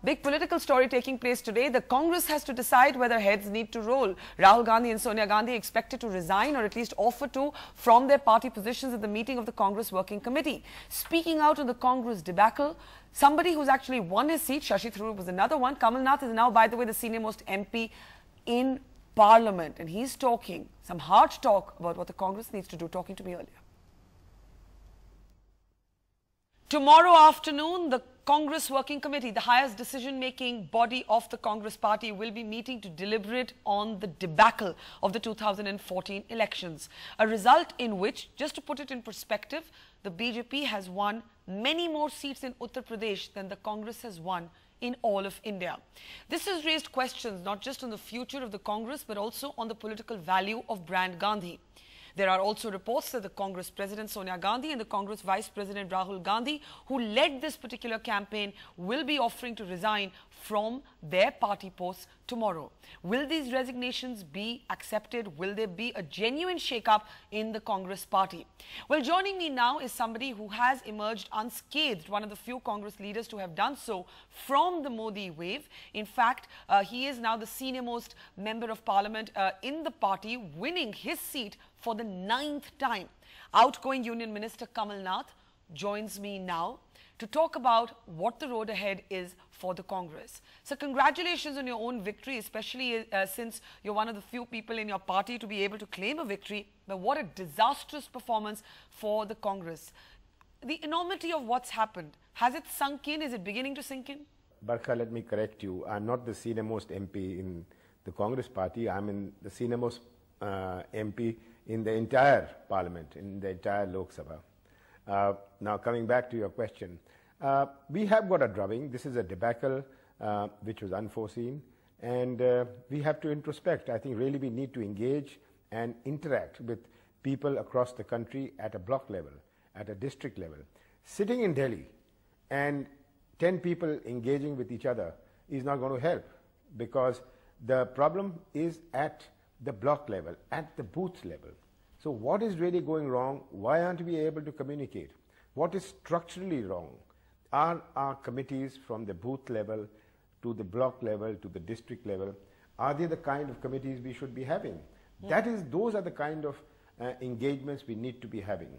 Big political story taking place today. The Congress has to decide whether heads need to roll. Rahul Gandhi and Sonia Gandhi expected to resign or at least offer to from their party positions at the meeting of the Congress Working Committee. Speaking out on the Congress debacle, somebody who's actually won his seat, Shashi Tharoor was another one. Kamal Nath is now, by the way, the senior most MP in Parliament. And he's talking some hard talk about what the Congress needs to do, talking to me earlier. Tomorrow afternoon, the Congress Working Committee, the highest decision-making body of the Congress party, will be meeting to deliberate on the debacle of the 2014 elections. A result in which, just to put it in perspective, the BJP has won many more seats in Uttar Pradesh than the Congress has won in all of India. This has raised questions not just on the future of the Congress, but also on the political value of brand Gandhi. There are also reports that the Congress President Sonia Gandhi and the Congress Vice President Rahul Gandhi, who led this particular campaign, will be offering to resign from their party posts tomorrow. Will these resignations be accepted? Will there be a genuine shake-up in the Congress party? Well, joining me now is somebody who has emerged unscathed, one of the few Congress leaders to have done so from the Modi wave. In fact, he is now the senior-most member of parliament in the party, winning his seat for the 9th time. Outgoing Union Minister Kamal Nath joins me now to talk about what the road ahead is for the Congress. So congratulations on your own victory, especially since you're one of the few people in your party to be able to claim a victory. But what a disastrous performance for the Congress. The enormity of what's happened, has it sunk in? Is it beginning to sink in? Barkha, let me correct you. I'm not the senior most MP in the Congress party. I'm in the senior most MP in the entire parliament, in the entire Lok Sabha. Now, coming back to your question, we have got a drubbing. This is a debacle which was unforeseen, and we have to introspect. I think really we need to engage and interact with people across the country at a block level, at a district level. Sitting in Delhi and 10 people engaging with each other is not going to help, because the problem is at the block level, at the booth level. So what is really going wrong? Why aren't we able to communicate? What is structurally wrong? Are our committees from the booth level to the block level to the district level, are they the kind of committees we should be having? Those are the kind of engagements we need to be having.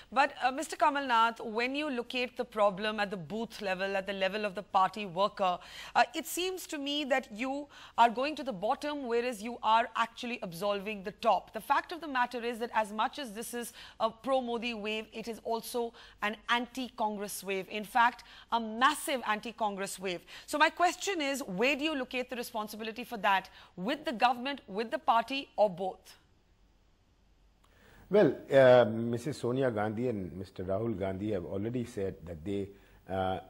But Mr. Kamal Nath, when you locate the problem at the booth level, at the level of the party worker, it seems to me that you are going to the bottom, whereas you are actually absolving the top. The fact of the matter is that as much as this is a pro-Modi wave, it is also an anti-Congress wave. In fact, a massive anti-Congress wave. So my question is, where do you locate the responsibility for that? With the government, with the party, or both? Well, Mrs. Sonia Gandhi and Mr. Rahul Gandhi have already said that they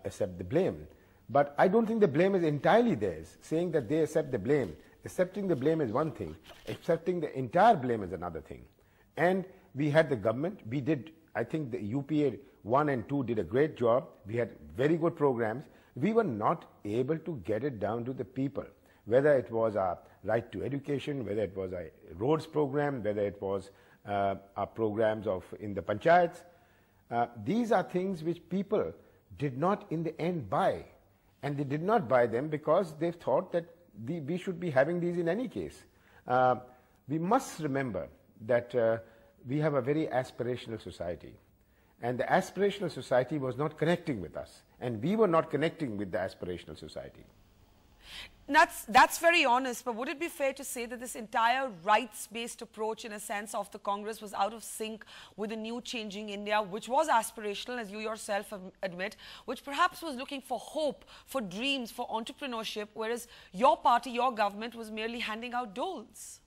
accept the blame. But I don't think the blame is entirely theirs. Saying that they accept the blame, accepting the blame is one thing, accepting the entire blame is another thing. And we had the government, we did, I think the UPA 1 and 2 did a great job. We had very good programs. We were not able to get it down to the people, whether it was our right to education, whether it was a roads program, whether it was our programs in the panchayats. These are things which people did not in the end buy, and they did not buy them because they thought that we should be having these in any case. We must remember that we have a very aspirational society, and the aspirational society was not connecting with us, and we were not connecting with the aspirational society. That's very honest, but would it be fair to say that this entire rights-based approach, in a sense, of the Congress was out of sync with the new changing India, which was aspirational, as you yourself admit, which perhaps was looking for hope, for dreams, for entrepreneurship, whereas your party, your government, was merely handing out doles?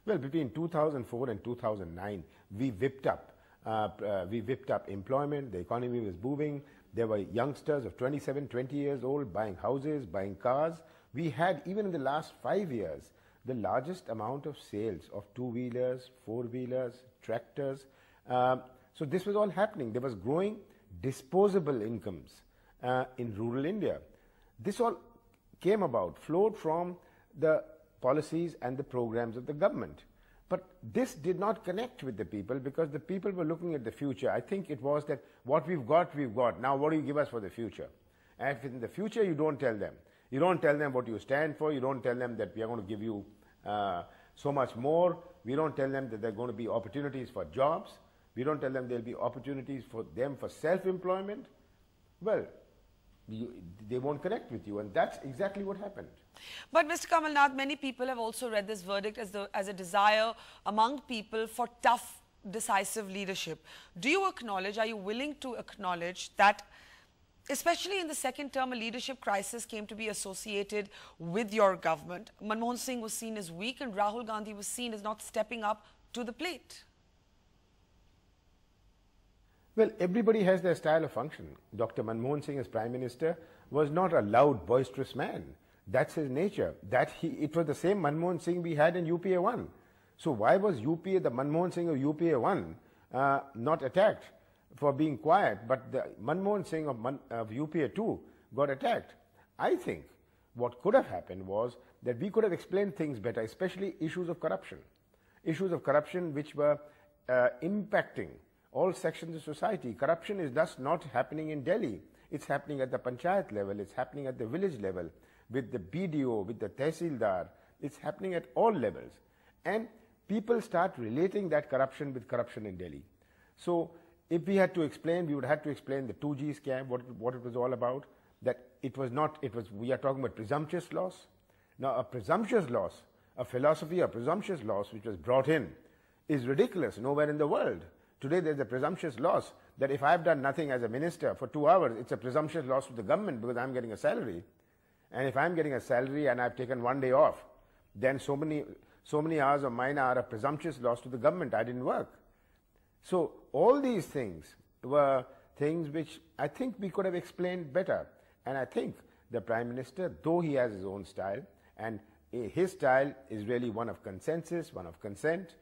Well, between 2004 and 2009, we whipped up employment. The economy was booming. There were youngsters of 27, 20 years old buying houses, buying cars. We had, even in the last 5 years, the largest amount of sales of two-wheelers, four-wheelers, tractors. So this was all happening. There was growing disposable incomes in rural India. This all came about, flowed from the policies and the programs of the government. But this did not connect with the people because the people were looking at the future. I think it was that what we've got, we've got. Now what do you give us for the future? And if in the future you don't tell them, you don't tell them what you stand for, you don't tell them that we are going to give you so much more, we don't tell them that there are going to be opportunities for jobs, we don't tell them there will be opportunities for them for self-employment, well, they won't connect with you, and that's exactly what happened. But Mr. Kamal Nath, many people have also read this verdict as a desire among people for tough, decisive leadership. Do you acknowledge, are you willing to acknowledge that especially in the second term, a leadership crisis came to be associated with your government? Manmohan Singh was seen as weak and Rahul Gandhi was seen as not stepping up to the plate. Well, everybody has their style of function. Dr. Manmohan Singh as Prime Minister was not a loud, boisterous man. That's his nature. It was the same Manmohan Singh we had in UPA 1. So why was UPA, the Manmohan Singh of UPA 1, not attacked for being quiet, but the Manmohan Singh of UPA 2 got attacked? I think what could have happened was that we could have explained things better, especially issues of corruption. Issues of corruption which were impacting all sections of society. Corruption is thus not happening in Delhi. It's happening at the panchayat level, it's happening at the village level, with the BDO, with the tehsildar. It's happening at all levels. And people start relating that corruption with corruption in Delhi. So if we had to explain, we would have to explain the 2G scam, what it was all about, that we are talking about presumptuous loss. Now a presumptuous loss, a philosophy of presumptuous loss which was brought in is ridiculous nowhere in the world. Today there's a presumptuous loss that if I've done nothing as a minister for 2 hours, it's a presumptuous loss to the government because I'm getting a salary. And if I'm getting a salary and I've taken 1 day off, then so many hours of mine are a presumptuous loss to the government. I didn't work. So all these things were things which I think we could have explained better. And I think the Prime Minister, though he has his own style, and his style is really one of consensus, one of consent,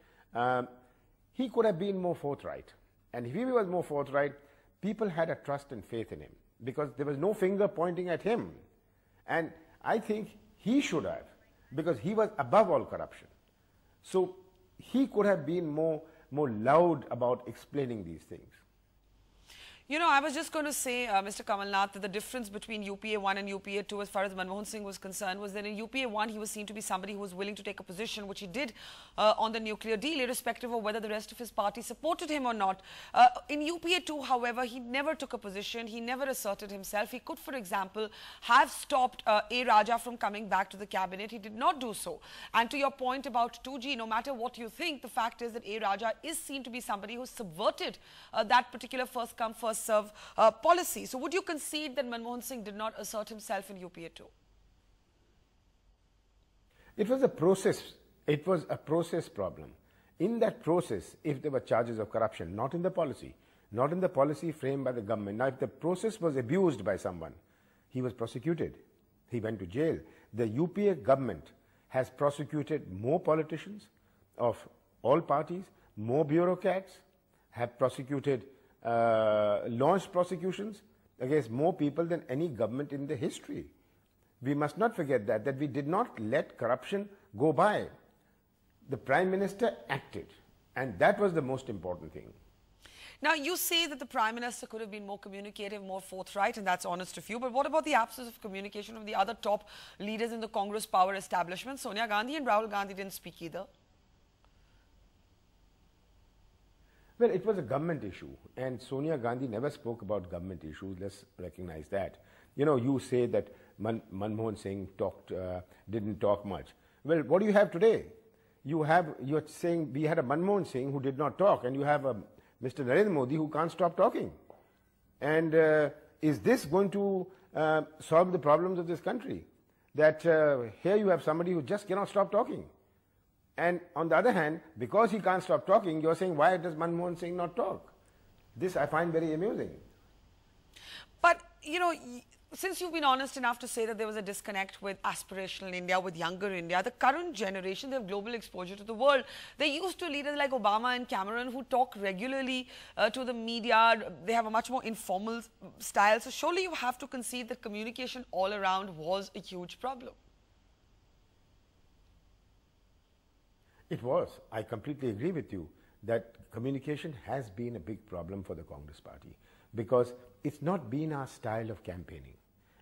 he could have been more forthright. And if he was more forthright, people had a trust and faith in him because there was no finger pointing at him. And I think he should have, because he was above all corruption. So he could have been more loud about explaining these things. You know, I was just going to say, Mr. Kamal Nath, that the difference between UPA 1 and UPA 2 as far as Manmohan Singh was concerned was that in UPA 1 he was seen to be somebody who was willing to take a position, which he did on the nuclear deal, irrespective of whether the rest of his party supported him or not. In UPA 2, however, he never took a position, he never asserted himself. He could, for example, have stopped A. Raja from coming back to the cabinet. He did not do so. And to your point about 2G, no matter what you think, the fact is that A. Raja is seen to be somebody who subverted that particular first come, first serve policy. So would you concede that Manmohan Singh did not assert himself in UPA 2? It was a process. It was a process problem. In that process, if there were charges of corruption, not in the policy framed by the government. Now, if the process was abused by someone, he was prosecuted. He went to jail. The UPA government has prosecuted more politicians of all parties, more bureaucrats, have prosecuted launched prosecutions against more people than any government in the history. We must not forget that we did not let corruption go by. The Prime Minister acted, and that was the most important thing. Now, you say that the Prime Minister could have been more communicative, more forthright, and that's honest of you. But what about the absence of communication from the other top leaders in the Congress power establishment? Sonia Gandhi and Rahul Gandhi didn't speak either. Well, it was a government issue, and Sonia Gandhi never spoke about government issues. Let's recognize that. You know, you say that Manmohan Singh didn't talk much. Well, what do you have today? You're saying we had a Manmohan Singh who did not talk, and you have a Mr. Narendra Modi who can't stop talking. And is this going to solve the problems of this country? That here you have somebody who just cannot stop talking. And on the other hand, because he can't stop talking, you're saying, why does Manmohan Singh not talk? This I find very amusing. But, you know, since you've been honest enough to say that there was a disconnect with aspirational India, with younger India, the current generation, they have global exposure to the world. They're used to leaders like Obama and Cameron who talk regularly to the media. They have a much more informal style. So surely you have to concede that communication all around was a huge problem. It was. I completely agree with you that communication has been a big problem for the Congress party because it's not been our style of campaigning.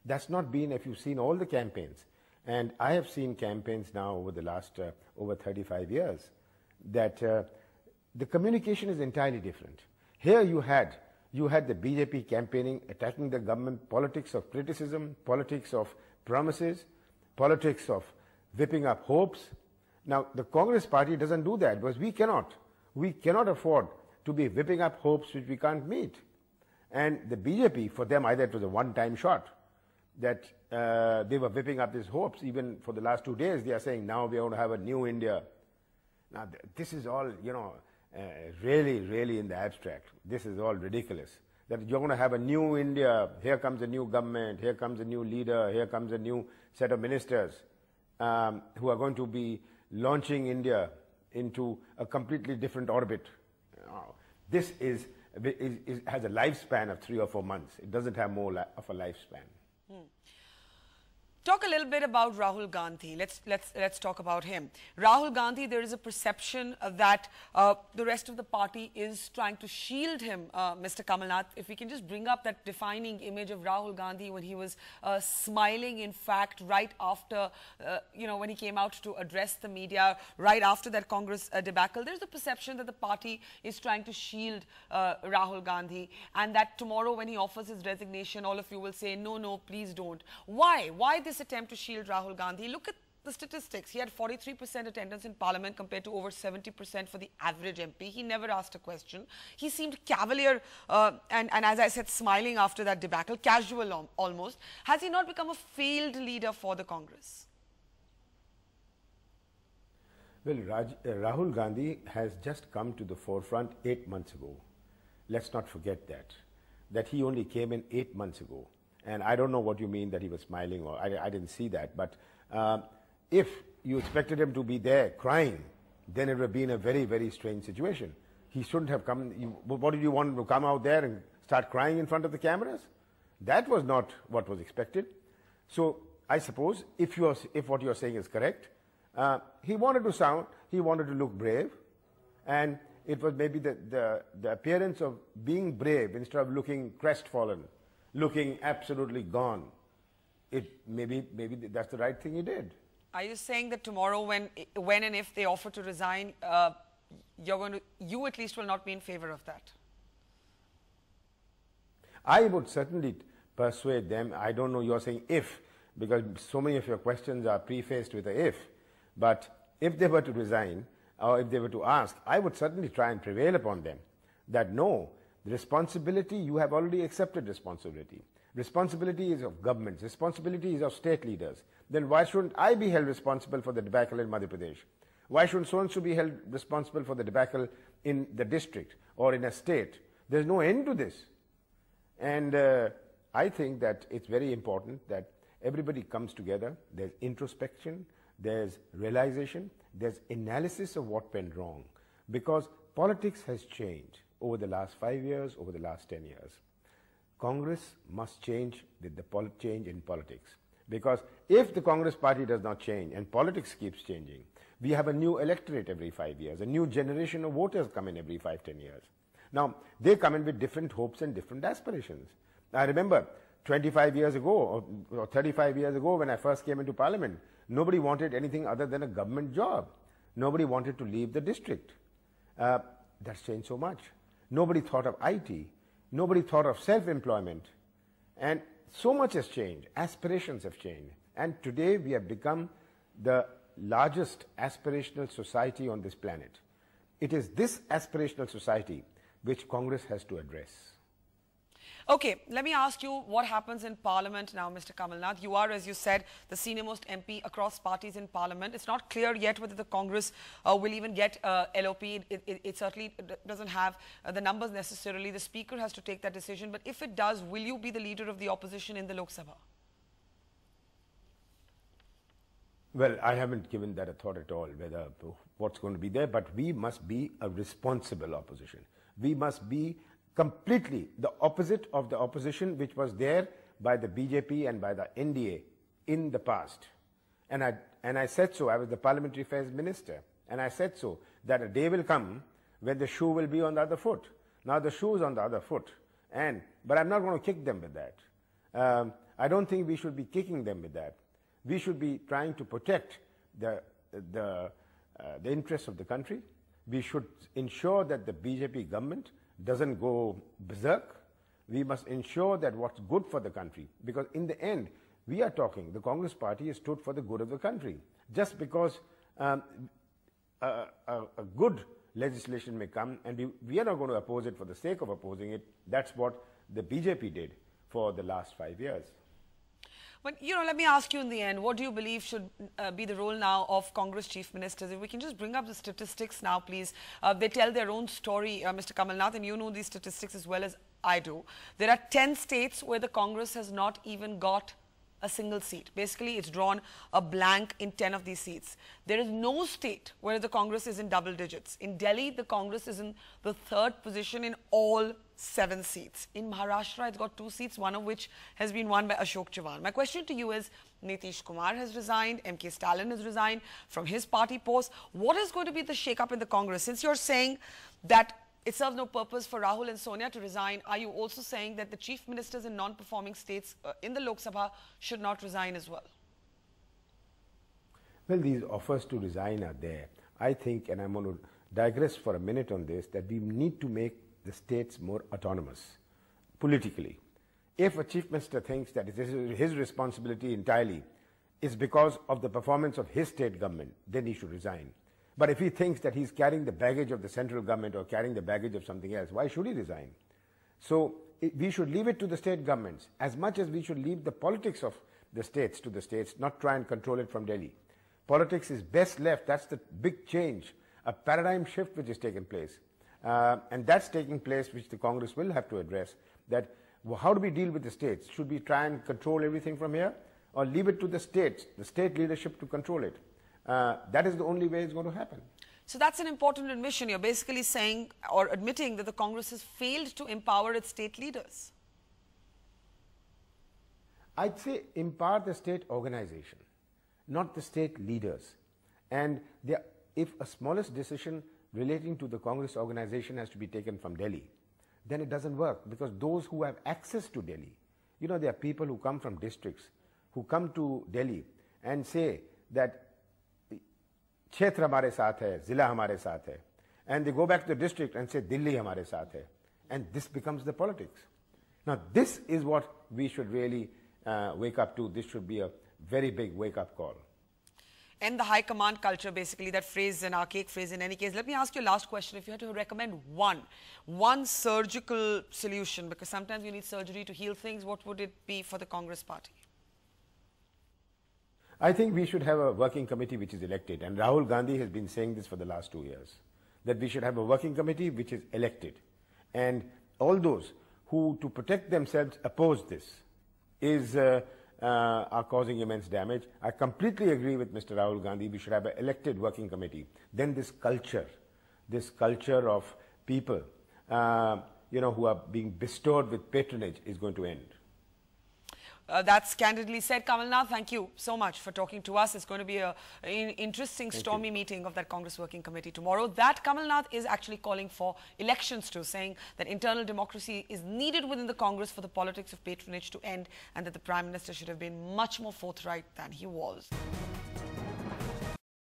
That's not been, if you've seen all the campaigns, and I have seen campaigns now over the last, over 35 years, that the communication is entirely different. Here you had the BJP campaigning, attacking the government, politics of criticism, politics of promises, politics of whipping up hopes. Now, the Congress party doesn't do that because we cannot afford to be whipping up hopes which we can't meet. And the BJP, for them, either it was a one-time shot, that they were whipping up these hopes. Even for the last 2 days, they are saying, now we are going to have a new India. Now, this is all, really, really in the abstract. This is all ridiculous. That you're going to have a new India, here comes a new government, here comes a new leader, here comes a new set of ministers who are going to be launching India into a completely different orbit. This has a lifespan of 3 or 4 months. It doesn't have more of a lifespan. Talk a little bit about Rahul Gandhi. Let's talk about him. Rahul Gandhi, there is a perception that the rest of the party is trying to shield him, Mr. Kamal Nath. If we can just bring up that defining image of Rahul Gandhi when he was smiling, in fact, right after, when he came out to address the media, right after that Congress debacle. There's a perception that the party is trying to shield Rahul Gandhi, and that tomorrow when he offers his resignation, all of you will say, no, no, please don't. Why? Why this attempt to shield Rahul Gandhi? Look at the statistics. He had 43% attendance in Parliament compared to over 70% for the average MP. He never asked a question. He seemed cavalier and as I said, smiling after that debacle, casual almost. Has he not become a failed leader for the Congress? Well, Rahul Gandhi has just come to the forefront 8 months ago. Let's not forget that he only came in 8 months ago. And I don't know what you mean that he was smiling, or I didn't see that. But if you expected him to be there crying, then it would have been a very, very strange situation. He shouldn't have come. What did you want him to come out there and start crying in front of the cameras? That was not what was expected. So I suppose if what you're saying is correct, he wanted to look brave, and it was maybe the appearance of being brave instead of looking crestfallen, looking absolutely gone. Maybe that's the right thing he did. Are you saying that tomorrow, when and if they offer to resign, you at least will not be in favor of that? I would certainly persuade them. I don't know, you're saying if, because so many of your questions are prefaced with a if. But if they were to resign, or if they were to ask, I would certainly try and prevail upon them that no, the responsibility, you have already accepted responsibility. Responsibility is of governments. Responsibility is of state leaders. Then why shouldn't I be held responsible for the debacle in Madhya Pradesh? Why shouldn't so-and-so be held responsible for the debacle in the district or in a state? There's no end to this. And I think that it's very important that everybody comes together. There's introspection, there's realization, there's analysis of what went wrong. Because politics has changed over the last 5 years, over the last 10 years. Congress must change with the change in politics. Because if the Congress party does not change and politics keeps changing, we have a new electorate every 5 years. A new generation of voters come in every 5-10 years. Now, they come in with different hopes and different aspirations. I remember 25 years ago or 35 years ago when I first came into Parliament, nobody wanted anything other than a government job. Nobody wanted to leave the district. That's changed so much. Nobody thought of IT. Nobody thought of self-employment. And so much has changed. Aspirations have changed. And today we have become the largest aspirational society on this planet. It is this aspirational society which Congress has to address. Okay, let me ask you what happens in Parliament now, Mr. Kamal Nath. You are, as you said, the senior-most MP across parties in Parliament. It's not clear yet whether the Congress will even get LOP. It certainly doesn't have the numbers necessarily. The Speaker has to take that decision. But if it does, will you be the leader of the opposition in the Lok Sabha? Well, I haven't given that a thought at all, whether what's going to be there. But we must be a responsible opposition. We must be completely the opposite of the opposition which was there by the BJP and by the NDA in the past. And I said so. I was the Parliamentary Affairs Minister And I said so, that a day will come when the shoe will be on the other foot. Now the shoe is on the other foot, but I'm not going to kick them with that. I don't think we should be kicking them with that. We should be trying to protect the interests of the country. We should ensure that the BJP government doesn't go berserk. We must ensure that what's good for the country, because in the end, we are talking, the Congress party has stood for the good of the country. Just because a good legislation may come, and we are not going to oppose it for the sake of opposing it. That's what the BJP did for the last 5 years. But, let me ask you in the end, what do you believe should be the role now of Congress chief ministers? If we can just bring up the statistics now, please. They tell their own story, Mr. Kamal Nath, and you know these statistics as well as I do. There are 10 states where the Congress has not even got a single seat. Basically, it's drawn a blank in 10 of these seats. There is no state where the Congress is in double digits. In Delhi, the Congress is in the 3rd position in all 7 seats. In Maharashtra, it's got 2 seats, one of which has been won by Ashok Chavan. My question to you is, Nitish Kumar has resigned, M.K. Stalin has resigned from his party post. What is going to be the shake-up in the Congress? Since you're saying that it serves no purpose for Rahul and Sonia to resign, are you also saying that the chief ministers in non-performing states in the Lok Sabha should not resign as well? Well, these offers to resign are there. I think, and I'm going to digress for a minute on this, that we need to make the states more autonomous politically. If a chief minister thinks that this is his responsibility entirely, it's because of the performance of his state government, then he should resign. But if he thinks that he's carrying the baggage of the central government or carrying the baggage of something else, why should he resign? So we should leave it to the state governments as much as we should leave the politics of the states to the states, not try and control it from Delhi. Politics is best left. That's the big change, a paradigm shift which has taken place. And that's taking place, which the Congress will have to address, that how do we deal with the states? Should we try and control everything from here, or leave it to the states, the state leadership to control it? That is the only way it's going to happen. So that's an important admission. You're basically saying or admitting that the Congress has failed to empower its state leaders. I'd say empower the state organization, not the state leaders. And if a smallest decision relating to the Congress organization has to be taken from Delhi, then it doesn't work, because those who have access to Delhi, there are people who come from districts, who come to Delhi and say that क्षेत्र हमारे साथ है, जिला हमारे साथ है, and they go back to the district and say Delhi हमारे साथ है, and this becomes the politics. Now this is what we should really wake up to. This should be a very big wake-up call. And the high command culture, basically, that phrase, an archaic phrase in any case. Let me ask you a last question. If you had to recommend one surgical solution, because sometimes you need surgery to heal things, what would it be for the Congress party? I think we should have a working committee which is elected, and Rahul Gandhi has been saying this for the last 2 years, that we should have a working committee which is elected. And all those who, to protect themselves, oppose this, are causing immense damage. I completely agree with Mr. Rahul Gandhi. We should have an elected working committee. Then this culture of people, who are being bestowed with patronage is going to end. That's candidly said. Kamal Nath, thank you so much for talking to us. It's going to be an interesting, stormy meeting of that Congress Working Committee tomorrow. That Kamal Nath is actually calling for elections too, saying that internal democracy is needed within the Congress for the politics of patronage to end, and that the Prime Minister should have been much more forthright than he was.